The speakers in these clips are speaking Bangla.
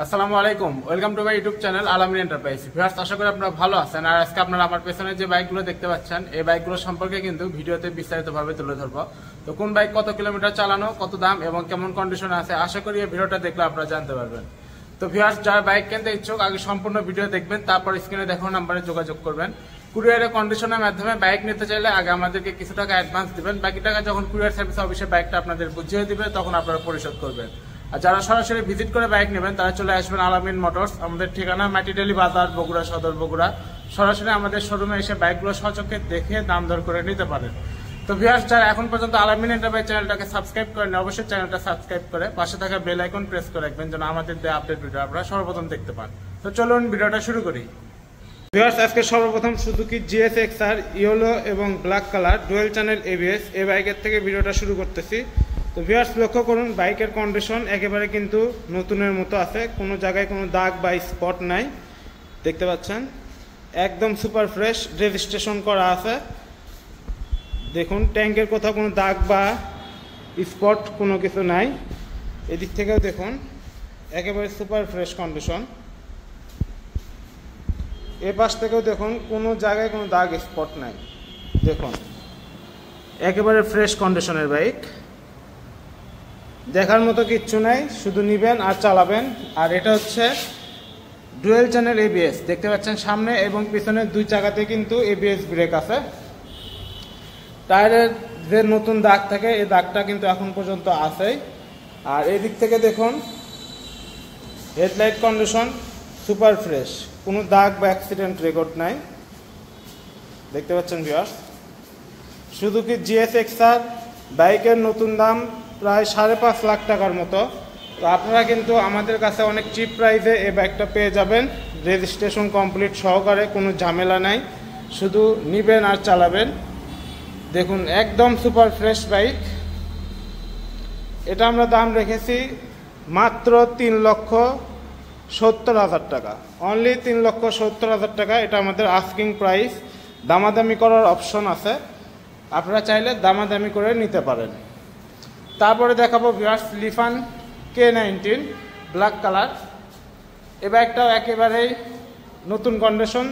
আসসালামু আলাইকুম, welcome to my YouTube channel আলামিন এন্টারপ্রাইজ। ভিউয়ার্স, আশা করি আপনারা ভালো আছেন। আর আজকে আপনারা আমার পেছনে যে বাইকগুলো দেখতে পাচ্ছেন, এই বাইকগুলো সম্পর্কে কিন্তু ভিডিওতে বিস্তারিতভাবে তুলে ধরবো। তো কোন বাইক কত কিলোমিটার চালানো, কত দাম এবং কেমন কন্ডিশনে আছে, আশা করি এই ভিডিওটা দেখলে আপনারা জানতে পারবেন। তো ভিউয়ার্স, যারা বাইক কিনতে ইচ্ছুক আগে সম্পূর্ণ ভিডিও দেখবেন, তারপর স্ক্রিনে দেখানো নাম্বারে যোগাযোগ করবেন। কুরিয়ারের কন্ডিশনের মাধ্যমে বাইক নিতে চাইলে আগে আমাদেরকে কিছু টাকা অ্যাডভান্স দিবেন, বাকি টাকা যখন কুরিয়ার সার্ভিস অফিসে বাইকটা আপনাদের বুঝিয়ে দিবে তখন আপনারা পরিশোধ করবেন। আর যারা সরাসরি ভিজিট করে বাইক নেবেন তারা চলে আসবেন আলামিন মোটরস। আমাদের ঠিকানা মাটিডালি বাজার, বগুড়া সদর, বগুড়া। সরাসরি আমাদের শোরুমে এসে বাইকগুলো সচক্ষে দেখে দাম দর করে নিতে পারেন। তো ভিউয়ার্স, যারা এখন পর্যন্ত আলামিন এন্টারপ্রাইজ চ্যানেলটাকে সাবস্ক্রাইব করেন, অবশ্যই চ্যানেলটা সাবস্ক্রাইব করে পাশে থাকা বেল আইকন প্রেস করে রাখবেন যেন আমাদের দেওয়া আপডেট ভিডিও আপনারা সর্বপ্রথম দেখতে পান। তো চলুন ভিডিওটা শুরু করি। ভিউয়ার্স, আজকে সর্বপ্রথম সুজুকি GSX-R ইয়েলো এবং black colour dual channel ABS এই বাইকের থেকে ভিডিওটা শুরু করতেছি। তো ভিউয়ার্স, লক্ষ্য করুন বাইকের কন্ডিশন একেবারে কিন্তু নতুনের মতো আছে, কোনো জায়গায় কোনো দাগ বা স্পট নাই, দেখতে পাচ্ছেন একদম সুপার ফ্রেশ, রেজিস্ট্রেশন করা আছে। দেখুন ট্যাঙ্কের কোথাও কোনো দাগ বা স্পট কোনো কিছু নাই। এদিক থেকেও দেখুন একেবারে সুপার ফ্রেশ কন্ডিশন। এ পাশ থেকেও দেখুন কোনো জায়গায় কোনো দাগ স্পট নাই, দেখুন একেবারে ফ্রেশ কন্ডিশনের বাইক, দেখার মতো কিচ্ছু নাই, শুধু নিবেন আর চালাবেন। আর এটা হচ্ছে ডুয়েল চ্যানেল ABS, দেখতে পাচ্ছেন সামনে এবং পিছনে দুই চাকাতে কিন্তু ABS ব্রেক আছে। টায়ারের যে নতুন দাগ থাকে এই দাগটা কিন্তু এখন পর্যন্ত আছে। আর এদিক থেকে দেখুন হেডলাইট কন্ডিশন সুপার ফ্রেশ, কোনো দাগ বা অ্যাক্সিডেন্ট রেকর্ড নাই, দেখতে পাচ্ছেন ভিউয়ার্স। সুজুকি GSX-R বাইকের নতুন দাম প্রায় 5.5 লাখ টাকার মতো। তো আপনারা কিন্তু আমাদের কাছে অনেক চিপ প্রাইসে এই বাইকটা পেয়ে যাবেন, রেজিস্ট্রেশন কমপ্লিট সহকারে, কোনো ঝামেলা নাই, শুধু নিবেন আর চালাবেন। দেখুন একদম সুপার ফ্রেশ বাইক। এটা আমরা দাম রেখেছি মাত্র 3,70,000 টাকা, অনলি 3,70,000 টাকা। এটা আমাদের আস্কিং প্রাইস, দামাদামি করার অপশন আছে, আপনারা চাইলে দামাদামি করে নিতে পারেন। তারপরে দেখাবো ভিউয়ার্স লিফান K19 ব্ল্যাক কালার। এই বাইকটাও একেবারেই নতুন কন্ডিশন।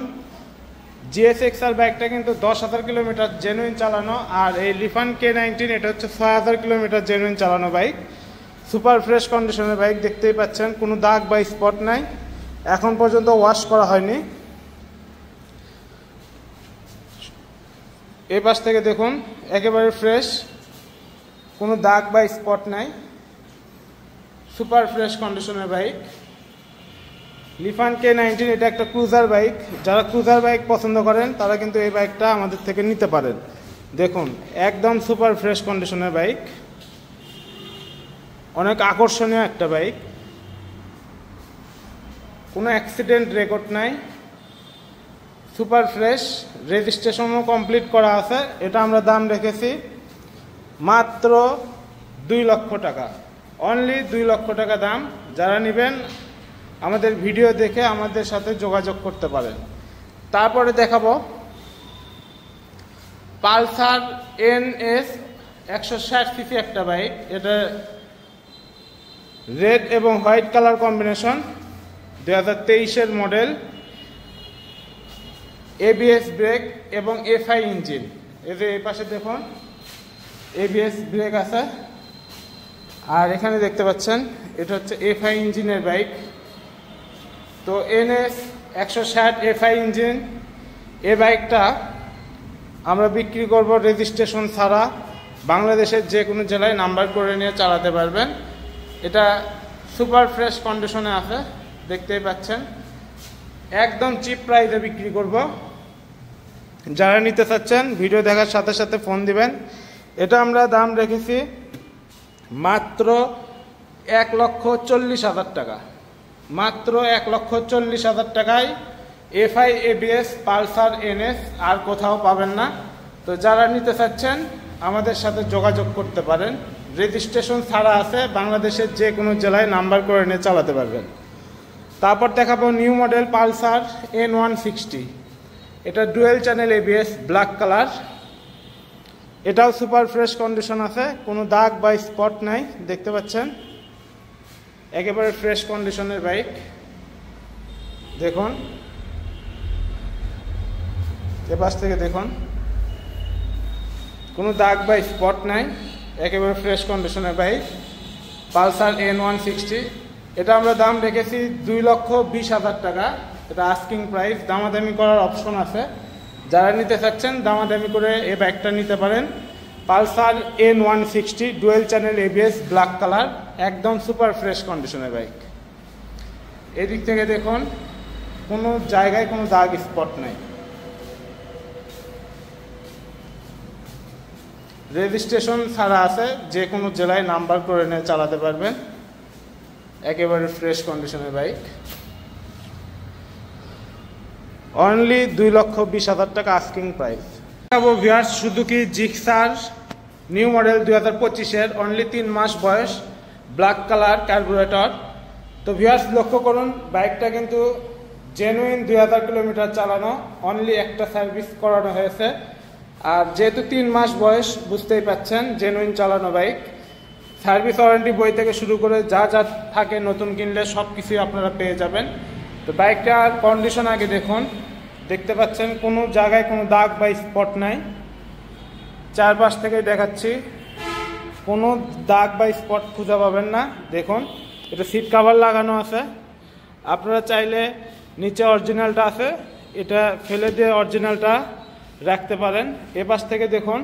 GSX-R বাইকটা কিন্তু 10,000 কিলোমিটার জেনুইন চালানো, আর এই লিফান K19 এটা হচ্ছে 6,000 কিলোমিটার জেনুইন চালানো বাইক। সুপার ফ্রেশ কন্ডিশনের বাইক, দেখতেই পাচ্ছেন কোনো দাগ বা স্পট নাই, এখন পর্যন্ত ওয়াশ করা হয়নি। এই পাশ থেকে দেখুন একেবারে ফ্রেশ, কোনো দাগ বা স্পট নাই, সুপার ফ্রেশ কন্ডিশনের বাইক লিফান K19। এটা একটা ক্রুজার বাইক, যারা ক্রুজার বাইক পছন্দ করেন তারা কিন্তু এই বাইকটা আমাদের থেকে নিতে পারেন। দেখুন একদম সুপার ফ্রেশ কন্ডিশনের বাইক, অনেক আকর্ষণীয় একটা বাইক, কোনো অ্যাক্সিডেন্ট রেকর্ড নাই, সুপার ফ্রেশ, রেজিস্ট্রেশনও কমপ্লিট করা আছে। এটা আমরা দাম রেখেছি মাত্র 2 লক্ষ টাকা, অনলি 2 লক্ষ টাকা দাম। যারা নেবেন আমাদের ভিডিও দেখে আমাদের সাথে যোগাযোগ করতে পারেন। তারপরে দেখাবো পালসার NS 160cc একটা বাইক। এটা রেড এবং হোয়াইট কালার কম্বিনেশন, 2023-এর মডেল, ABS ব্রেক এবং FI ইঞ্জিন। এই যে এই পাশে দেখুন ABS ব্রেক আছে, আর এখানে দেখতে পাচ্ছেন এটা হচ্ছে FI ইঞ্জিনের বাইক। তো NS 160 FI ইঞ্জিন এই বাইকটা আমরা বিক্রি করব রেজিস্ট্রেশন ছাড়া, বাংলাদেশের যে কোনো জেলায় নাম্বার করে নিয়ে চালাতে পারবেন। এটা সুপার ফ্রেশ কন্ডিশনে আছে, দেখতেই পাচ্ছেন একদম চিপ প্রাইসে বিক্রি করব। যারা নিতে চাচ্ছেন ভিডিও দেখার সাথে সাথে ফোন দিবেন। এটা আমরা দাম রেখেছি মাত্র 1,40,000 টাকা, মাত্র 1,40,000 টাকায় FI ABS পালসার NS, আর কোথাও পাবেন না। তো যারা নিতে চাচ্ছেন আমাদের সাথে যোগাযোগ করতে পারেন, রেজিস্ট্রেশন ছাড়া আছে, বাংলাদেশের যে কোনো জেলায় নাম্বার করে নিয়ে চালাতে পারবেন। তারপর দেখাবো নিউ মডেল পালসার N160। এটা dual channel ABS black colour, এটাও সুপার ফ্রেশ কন্ডিশন আছে, কোনো দাগ বা স্পট নাই, দেখতে পাচ্ছেন একেবারে ফ্রেশ কন্ডিশনের বাইক। দেখুন এ পাশ থেকে দেখুন, কোনো দাগ বা স্পট নাই, একেবারে ফ্রেশ কন্ডিশনের বাইক পালসার N160। এটা আমরা দাম রেখেছি 2,20,000 টাকা। এটা আস্কিং প্রাইস, দামাদামি করার অপশন আছে। যারা নিতে চাচ্ছেন দামাদামি করে এই বাইকটা নিতে পারেন। Pulsar N160 dual channel ABS black colour, একদম সুপার ফ্রেশ কন্ডিশনের বাইক। এদিক থেকে দেখুন কোনো জায়গায় কোনো দাগ স্পট নাই। রেজিস্ট্রেশন ছাড়া আছে, যে কোনো জেলায় নাম্বার করে নিয়ে চালাতে পারবেন। একেবারে ফ্রেশ কন্ডিশনের বাইক, অনলি 2,20,000 টাকা asking price. Viewers Suzuki Gixxer new model 2025-এর, অনলি 3 মাস বয়স, ব্ল্যাক কালার কার্বুরেটর। তো ভিউয়ার্স লক্ষ্য করুন, বাইকটা কিন্তু জেনুইন 2000 কিলোমিটার চালানো, অনলি একটা সার্ভিস করানো হয়েছে। আর যেহেতু 3 মাস বয়স, বুঝতেই পাচ্ছেন জেনুইন চালানো বাইক। সার্ভিস ওয়ারেন্টি বই থেকে শুরু করে যা যা থাকে নতুন কিনলে সব কিছুই আপনারা পেয়ে যাবেন। তো বাইকটার কন্ডিশন আগে দেখুন, দেখতে পাচ্ছেন কোনো জায়গায় কোনো দাগ বা স্পট নাই। চারপাশ থেকে দেখাচ্ছি, কোনো দাগ বা স্পট খুঁজে পাবেন না। দেখুন এটা সিট কভার লাগানো আছে, আপনারা চাইলে নিচে অরিজিনালটা আছে, এটা ফেলে দিয়ে অরিজিনালটা রাখতে পারেন। এ পাশ থেকে দেখুন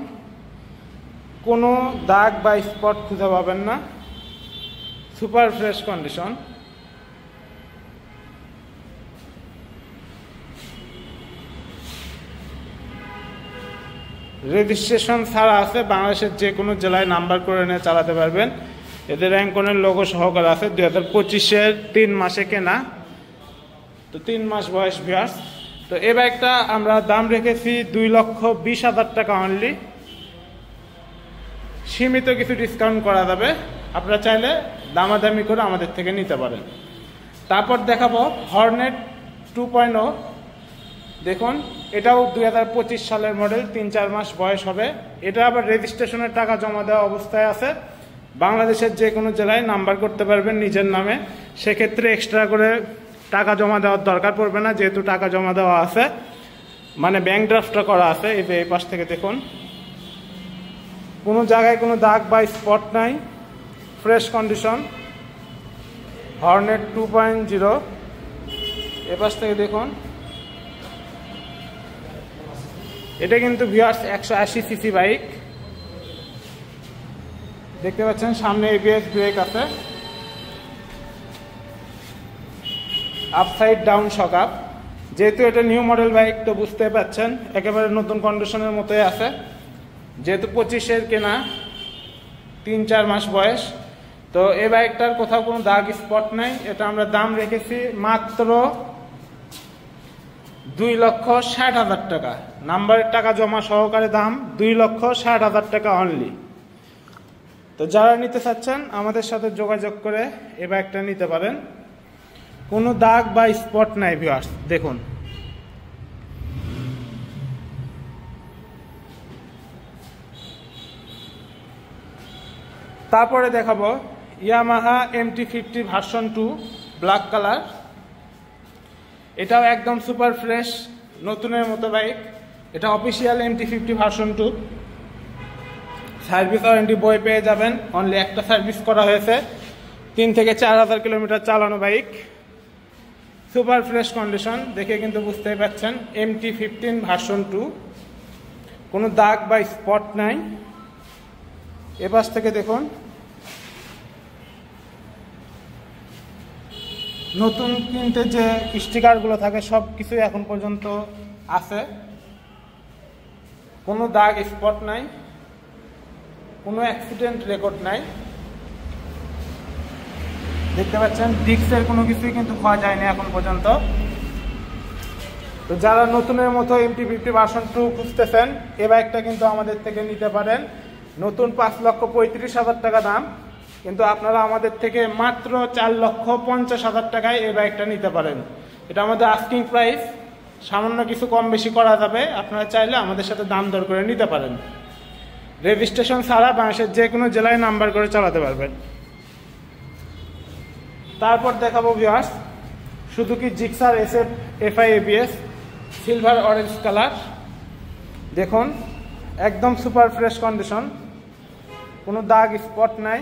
কোনো দাগ বা স্পট খুঁজে পাবেন না, সুপার ফ্রেশ কন্ডিশন। রেজিস্ট্রেশন ছাড়া আছে, বাংলাদেশের যে কোনো জেলায় নাম্বার করে নিয়ে চালাতে পারবেন। এদের র্যাঙ্কনের লোগো সহকারে আছে। 2025-এর 3 মাসে কেনা, তো 3 মাস বয়স ভিউয়ার্স। তো এই বাইকটা আমরা দাম রেখেছি 2,20,000 টাকা অনলি। সীমিত কিছু ডিসকাউন্ট করা যাবে, আপনারা চাইলে দামাদামি করে আমাদের থেকে নিতে পারেন। তারপর দেখাবো হর্নেট 2.0। দেখুন এটাও 2025 সালের মডেল, 3-4 মাস বয়স হবে। এটা আবার রেজিস্ট্রেশনের টাকা জমা দেওয়া অবস্থায় আছে। বাংলাদেশের যে কোনো জেলায় নাম্বার করতে পারবেন নিজের নামে, সেক্ষেত্রে এক্সট্রা করে টাকা জমা দেওয়ার দরকার পড়বে না, যেহেতু টাকা জমা দেওয়া আছে, মানে ব্যাংক ড্রাফটটা করা আছে। এই পাশ থেকে দেখুন কোনো জায়গায় কোনো দাগ বা স্পট নাই, ফ্রেশ কন্ডিশন। হর্নেট 2.0। এ পাশ থেকে দেখুন, এটা কিন্তু ভিউয়ার্স 180 সিসি বাইক। দেখতে পাচ্ছেন সামনে ABS ব্রেক আছে, আপসাইড ডাউন শক আপ। যেহেতু এটা নিউ মডেল বাইক, তো বুঝতে পাচ্ছেন একেবারে নতুন কন্ডিশনের মতোই আছে। যেহেতু 25-এর কেনা, 3-4 মাস বয়স, তো এই বাইকটার কোথাও কোনো দাগ স্পট নাই। এটা আমরা দাম রেখেছি মাত্র 2,60,000 টাকা। নাম্বারের টাকা জমা সহকারে দাম 2,60,000 টাকা অনলি। তো যারা নিতে চাচ্ছেন আমাদের সাথে যোগাযোগ করে এই বাইকটা নিতে পারেন। কোনো দাগ বা স্পট নাই ভিউয়ার্স, দেখুন। তারপরে দেখাবো Yamaha MT-50 version 2 black colour. এটাও একদম সুপার ফ্রেশ নতুনের মতো বাইক। এটা official MT-50 version 2। Service warranty বই পেয়ে যাবেন, অনলি একটা সার্ভিস করা হয়েছে। 3 থেকে 4,000 কিলোমিটার চালানো বাইক, সুপার ফ্রেশ কন্ডিশন। দেখে কিন্তু বুঝতেই পারছেন MT-15 ভার্সন 2, কোনো দাগ বা স্পট নাই। এপাশ থেকে দেখুন নতুন কিনতে যে স্টিকারগুলো থাকে সব কিছুই এখন পর্যন্ত আছে, কোনো দাগ স্পট নাই, কোনো অ্যাক্সিডেন্ট রেকর্ড নাই। দেখতে পাচ্ছেন ডিস্কের কোনো কিছুই কিন্তু পাওয়া যায়নি এখন পর্যন্ত। তো যারা নতুনের মতো MT-50 ভার্সন 2 খুঁজতেছেন, এই বাইকটা কিন্তু আমাদের থেকে নিতে পারেন। নতুন 5,35,000 টাকা দাম, কিন্তু আপনারা আমাদের থেকে মাত্র 4,50,000 টাকায় এই বাইকটা নিতে পারেন। এটা আমাদের আস্কিং প্রাইস, সামান্য কিছু কম বেশি করা যাবে, আপনারা চাইলে আমাদের সাথে দাম দর করে নিতে পারেন। রেজিস্ট্রেশন ছাড়া বাংলাদেশের যে কোনো জেলায় নাম্বার করে চালাতে পারবেন। তারপর দেখাবো viewers Suzuki Gixxer SF FI ABS silver orange colour. দেখুন একদম সুপার ফ্রেশ কন্ডিশন, কোনো দাগ স্পট নাই,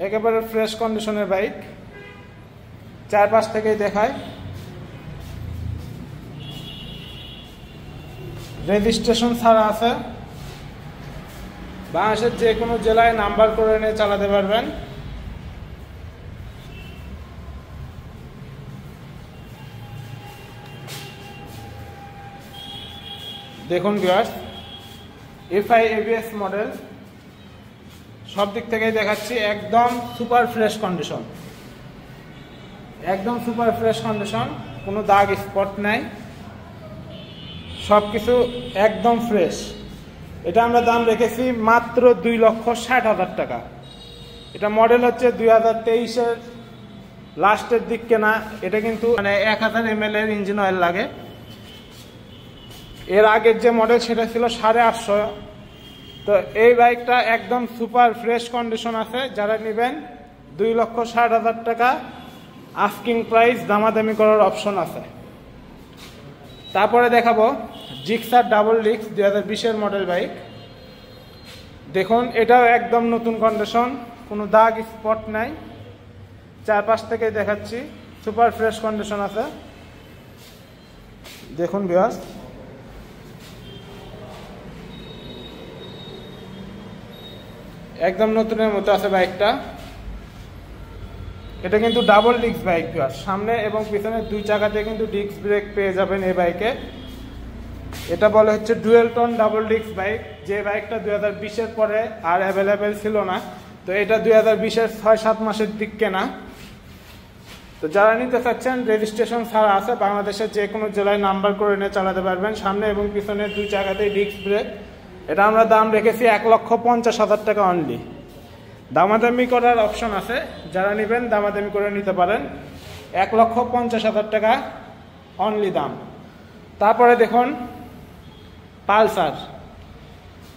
একেবারে ফ্রেশ কন্ডিশনের বাইক। চারপাশ থেকেই দেখায়, রেজিস্ট্রেশন ছাড়া আছে, বাংলাদেশের যে কোনো জেলায় নাম্বার করে নিয়ে চালাতে পারবেন। দেখুন ভিউয়ার্স FI ABS মডেল, সব দিক থেকেই দেখাচ্ছি, একদম সুপার ফ্রেশ কন্ডিশন, একদম সুপার ফ্রেশ কন্ডিশন, কোনো দাগ স্পট নাই, সব কিছু একদম ফ্রেশ। এটা আমরা দাম রেখেছি মাত্র 2,60,000 টাকা। এটা মডেল হচ্ছে 2023-এর লাস্টের দিক কেনা। এটা কিন্তু মানে 1000 ml এর ইঞ্জিন অয়েল লাগে। এর আগের যে মডেল সেটা ছিল 850। তো এই বাইকটা একদম সুপার ফ্রেশ কন্ডিশন আছে। যারা নেবেন 2,60,000 টাকা আস্কিং প্রাইস, দামাদামি করার অপশন আছে। তারপরে দেখাবো জিক্সার ডাবল ডিস্ক 2020-এর মডেল বাইক। দেখুন এটাও একদম নতুন কন্ডিশন, কোনো দাগ স্পট নাই, চারপাশ থেকে দেখাচ্ছি, সুপার ফ্রেশ কন্ডিশন আছে। দেখুন ভিউয়ার্স একদম নতুনের মতো আছে বাইকটা। এটা কিন্তু ডাবল ডিস্ক বাইক ভিউয়ার্স, সামনে এবং পিছনে দুই চাকাতে কিন্তু ডিস্ক ব্রেক পেয়ে যাবেন এই বাইকে। এটা বলে হচ্ছে dual tone double disc bike, যে বাইকটা 2020-এর পরে আর অ্যাভেলেবেল ছিল না। তো এটা 2020-এর 6-7 মাসের দিক কেনা। তো যারা নিতে চাচ্ছেন রেজিস্ট্রেশন ছাড়া আছে, বাংলাদেশের যে কোনো জেলায় নাম্বার করে নিয়ে চালাতে পারবেন, সামনে এবং পিছনে দুই চাকাতেই ডিস্ক ব্রেক। এটা আমরা দাম রেখেছি 1,50,000 টাকা অনলি, দামাদামি করার অপশন আছে, যারা নেবেন দামাদামি করে নিতে পারেন। 1,50,000 টাকা অনলি দাম। তারপরে দেখুন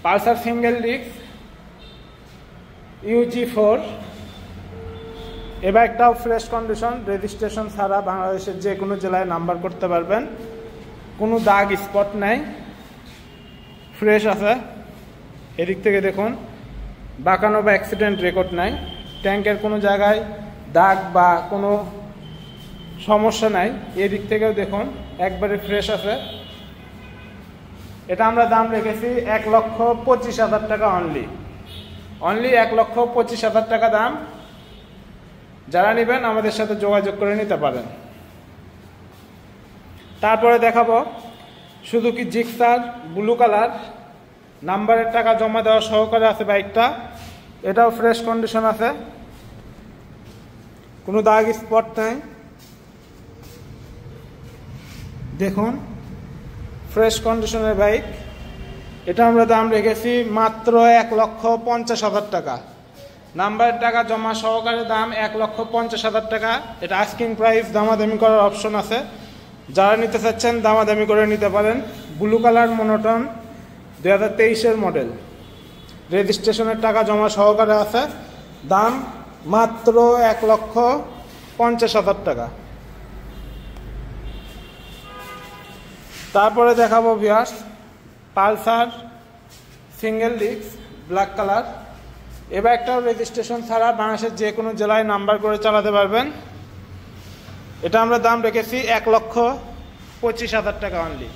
পালসার সিঙ্গেল ডিস্ক UG4। এবার একটাও ফ্রেশ কন্ডিশন, রেজিস্ট্রেশন ছাড়া বাংলাদেশের যে কোনো জেলায় নাম্বার করতে পারবেন, কোনো দাগ স্পট নাই, ফ্রেশ আছে। এদিক থেকে দেখুন বাঁকানো বা অ্যাক্সিডেন্ট রেকর্ড নাই, ট্যাঙ্কের কোনো জায়গায় দাগ বা কোনো সমস্যা নাই। এদিক থেকেও দেখুন একবারে ফ্রেশ আছে। এটা আমরা দাম রেখেছি 1,25,000 টাকা অনলি 1,25,000 টাকা দাম। যারা নেবেন আমাদের সাথে যোগাযোগ করে নিতে পারেন। তারপরে দেখাবো সুজুকি জিক্সার ব্লু কালার, নাম্বারের টাকা জমা দেওয়া সহকারে আছে বাইকটা। এটাও ফ্রেশ কন্ডিশন আছে, কোনো দাগ স্পট নাই। দেখুন ফ্রেশ কন্ডিশনের বাইক। এটা আমরা দাম রেখেছি মাত্র 1,50,000 টাকা, নাম্বারের টাকা জমা সহকারে দাম 1,50,000 টাকা। এটা আস্কিং প্রাইস, দামাদামি করার অপশন আছে। যারা নিতে চাচ্ছেন দামাদামি করে নিতে পারেন। ব্লু কালার মনোটন 2023-এর মডেল, রেজিস্ট্রেশনের টাকা জমা সহকারে আছে, দাম মাত্র 1,50,000 টাকা। তারপরে দেখাবো viewers Pulsar single disc black colour. এবার একটাও রেজিস্ট্রেশন ছাড়া বাংলাদেশের যে কোনো জেলায় নাম্বার করে চালাতে পারবেন। এটা আমরা দাম রেখেছি 1,25,000 টাকা অনলি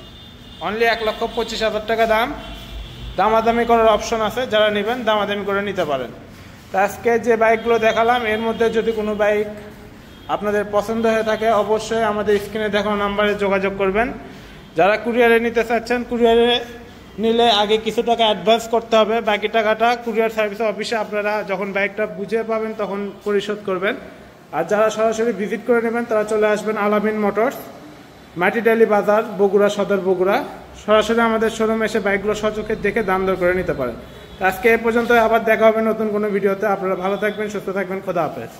1,25,000 টাকা দাম। দামাদামি করার অপশন আছে, যারা নেবেন দামাদামি করে নিতে পারেন। তো আজকে যে বাইকগুলো দেখালাম এর মধ্যে যদি কোনো বাইক আপনাদের পছন্দ হয়ে থাকে অবশ্যই আমাদের স্ক্রিনে দেখানো নাম্বারে যোগাযোগ করবেন। যারা কুরিয়ারে নিতে চাচ্ছেন, কুরিয়ারে নিলে আগে কিছু টাকা অ্যাডভান্স করতে হবে, বাকি টাকাটা কুরিয়ার সার্ভিস অফিসে আপনারা যখন বাইকটা বুঝে পাবেন তখন পরিশোধ করবেন। আর যারা সরাসরি ভিজিট করে নেবেন তারা চলে আসবেন আলামিন মোটরস, মাটিডালি বাজার, বগুড়া সদর, বগুড়া। সরাসরি আমাদের শোরুমে এসে বাইকগুলো সচক্ষে দেখে দাম দর করে নিতে পারেন। আজকে এ পর্যন্ত, আবার দেখা হবে নতুন কোনো ভিডিওতে। আপনারা ভালো থাকবেন, সুস্থ থাকবেন, খোদা হাফেজ।